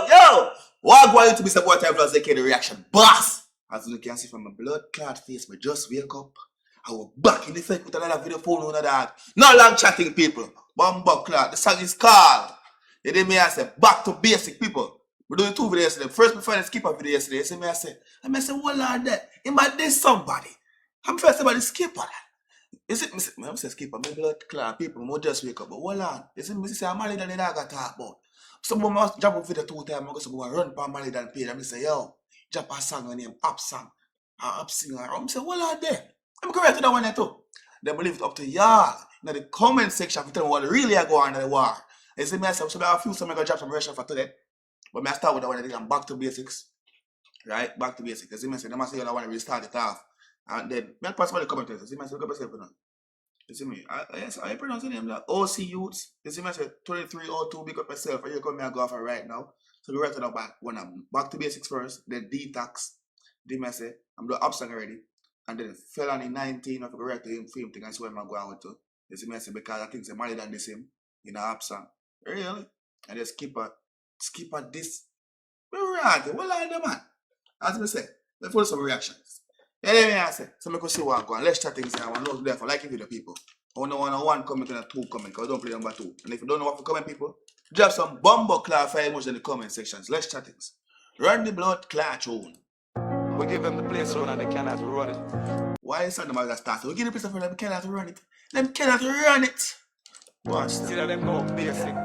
Yo. What going to be some water plus they the reaction? Boss! As you can see from my blood clot face, I just wake up. I was back in the effect with another video phone on that. No long chatting, people. Bumbo clot. The song is called. You did me, I said, back to basic, people. We doing 2 videos yesterday. First, before I skip a video yesterday, you see me, I said, well, on that. It might be somebody. I'm first about the skipper. Is it, I'm saying skipper, my blood clot, people, I just wake up. But hold on. You see me, say, I'm Malie than I got talk about. Someone must jump up video 2 times. I'm going to go and run for Malie than page. I'm say, yo, drop a song named Up Song. Up Singer. I'm saying, well, on there. I'm correct to that one too. Then we leave it up to y'all in the comment section to tell me what really are going on in the war. You see me, I said, so I feel something I'm going to drop some reaction for today. But I start with that one and I'm back to basics. Right? Back to basics. You see me, I say, I say, I want to restart it off. And then, I'll pass by the comment section. You see me, I say, look up yourself now. You see me? I pronounce the name like OC Youths. You see me, I say, 2302, big up yourself. And you come here and go off right now. So we right to the back. When I'm back to basics first, then detox. Then I say, I'm doing up song already. And then fell on the 19, I forgot right to him film thing and see where I'm going to. You see me, I say, because I think it's Malie than this him in a up song. Really? And just skip at this. We're right. Well, I know, man. As I say, let's follow some reactions. Anyway, I say, so I can see what I'm going. Let's chat things here. I want to know there for liking video, people. I want to know 1 comment and a 2 comment, because I don't play number 2. And if you don't know what to comment, people, drop some bumbo cloud fire emoji in the comment sections. Let's chat things. Run the blood clot tune. We give them the place run and they cannot run it. Why is that that start? We give the place for them cannot run it. Them cannot run it. Watch See that them go basic.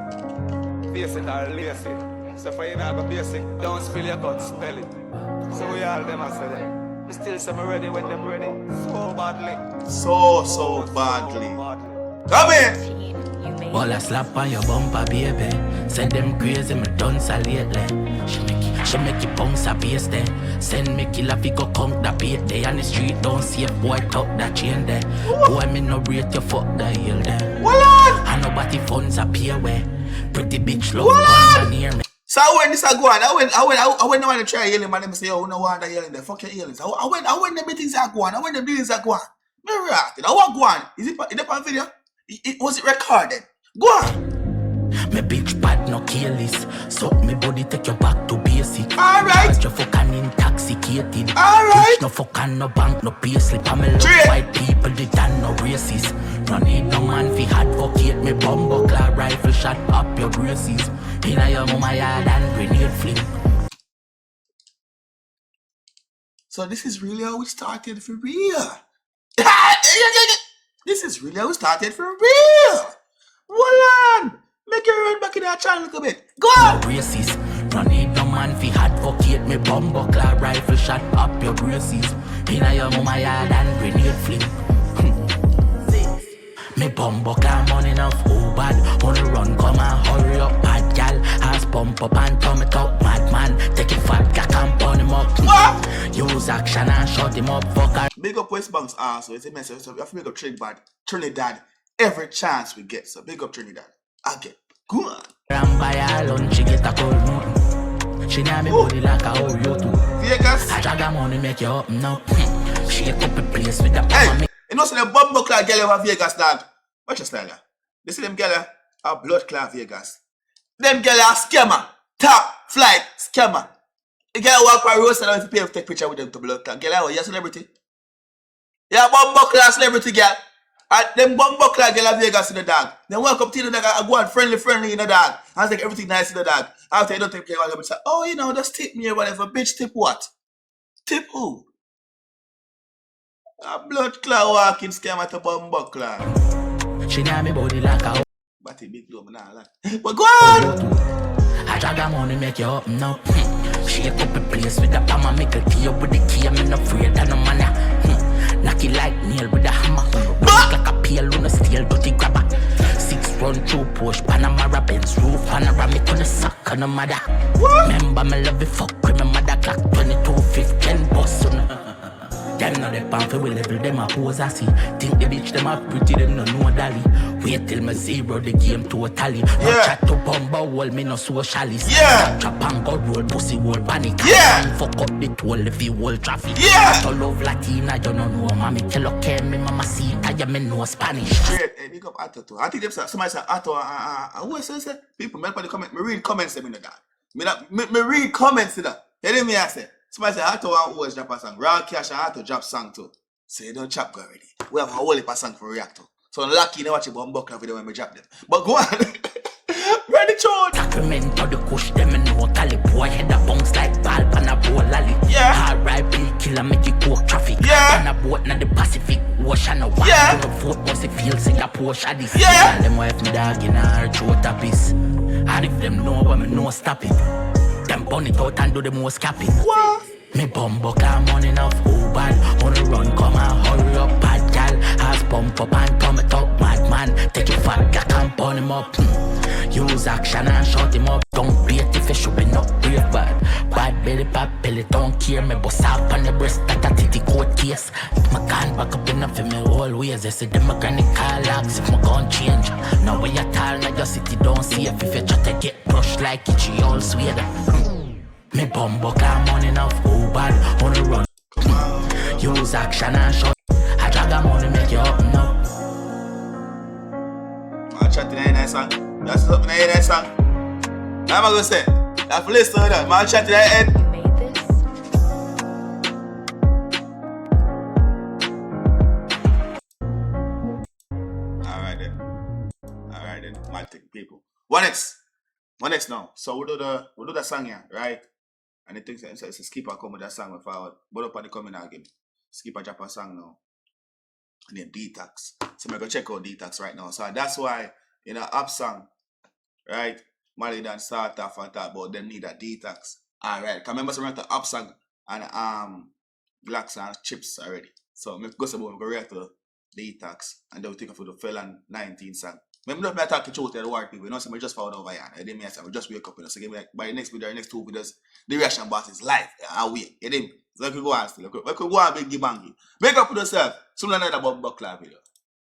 Basic or lazy. So for you not go basic, don't spill your gun, spell it. So we all them I say that. We still some ready when them ready. So badly. So badly. Come in! All I slap on your bumper, baby. Send them crazy, me done so lately. She make you bounce a base there. Send me killer fi go conk that bait there. On the street, don't see a boy tuck that chain there. Boy, me no rate you fuck the heel there. And nobody funds appear where. Pretty bitch love guns near me. So when this I go on, I went to try healing, man. Them say, oh, no one that healing there. Fuck your healings. I went the meetings are going. I went the buildings are going. Me right. I want go on. Is it on video? Was it recorded? Go on. Me bitch bad no careless. So me body take you back to basic. Alright. You fucking intoxicated. Alright. Bitch no fucking no bank no pay slip. I'm a love white people they done no racist. Running no man fi advocate. Me bumbo clad rifle shot up your braces. Inna your mama yard and grenade fling. So this is really how we started for real. This is really how we started for real. Hold on. Make you run back in that channel a little bit. Go on! Racist. Running no man fi advocate. Me bumbo clad rifle shot up your braces. Inna your mama yard and grenade fling. Me bumbo clad money enough. Oh bad. Wanna run come and hurry up bad gal. Ass pump up and turn it up madman. Take it fat gal and burn him up. What? Use action and shut him up fucker. Big up West Banks also. It's a message. So we have to big up Trinidad every chance we get. So big up Trinidad. Again. Go on. Ram by her lunch, she get a cold mood. She name me body like a Oreo too. Vegas. I drag her money make you up now. She a couple place with the hey, you know, so the bumbo clad girl over Vegas, dog. Watch your style. You see them girl are blood clad Vegas. Them girl are scammer. Top flight scammer. The girl walk by road and if you pay to take picture with them to blood clad. Girl, you're a celebrity. You're a bumbo clad celebrity girl. And them bumbo clad girl Vegas in the dog. Then walk up to the dog and go on friendly in the dog. And take everything nice in the dog. After you don't take care of them, say, oh, you know, just tip me or whatever. Bitch, tip what? Tip who? A blood clad walking scam at a bumbo clad. She name me body like a but a big dome now, but go on! I drag her money make you up now. She a couple place with the hammer. Make a key with the key. I'm not afraid of no man. Knock it like nail with the hammer. Like a peel on a steel dirty grabber. 6 run through push Panamera Benz roof panoramic on the sock on the mother. Remember me love it fuck with my mother clock 22:15 boss on. Them know the pan for we level them a pose I see. Think the bitch them a pretty them no know dolly. Wait till me zero the game totally. No chat to bumble wall, me no socialist. Trap and go roll, pussy wall panic. Fuck up the toll if you wall traffic. To love Latina, you don't know. Mommy tell okay, me mama see it, you me know Spanish. Great, hey, big up Atto too. I think somebody said Atto, who say? People, me the comment, me read comments them in the dark. Me read comments in that. You hear me I say? Somebody say Atto always drop a song. Raw Cash and Atto drop song too. So you don't chop go already. We have a whole heap of song for react to. So lucky you know watch a bumbuckler video when we drop them. But go on. Ready tune. Sacramento the kush them and no Cali boy head a bounce like ball pan a bowl lally. R.I.P. killer make it coke traffic. On a boat na the Pacific Ocean a walk. To the fort once it feels Singapore shadis. And them wife me dog in her throat a piece. And if them know but me no stop it. Them burn it out and do the most capping. Me bumbo car money enough, oh bad. Wanna run, come and hurry up, bad gal. Ass pump up and come and talk, madman. Take your fat black and burn him up. Use action and shut him up. Don't beat if you should be not brave, bad. Bad belly, pop belly, don't care. Me bust up on the breast, that a titty court case. My gun back up enough in me always. They say them a granny car locks if my gun change. Now when you're tall, now your city don't see if you try to get brushed like itchy all sweat. Me bumbo car money enough, oh bad, wanna run. Use action and shot. I drag a money make you up now. I'm chatting in that song. That's something in that song. Now I'm gonna say, that's listen to that. I'm chatting in. You made this? Alright then. My thing, people. One next now. So we'll do the song here, right? And the thing is, it's a skipper come with that song forward. But up on the coming again. Skipper drop a song now. Named Detox. So I'm gonna check out Detox right now. So that's why in an up song, right? Malie done start off and talk about them need a detox. Alright. Cause remember some the up song and blacks and chips already. So I'm go about react to Detox and then we take off for the Felon 19 song. Remember not me talking to the work people, you know, so I just found over here. I didn't mean I just wake up, you know. So give me like by the next video, the next two videos, the reaction boss is live. I wait. You didn't. So I could go on still. I could go on big bangy. Wake up with yourself. Soon another Bob Buckler video.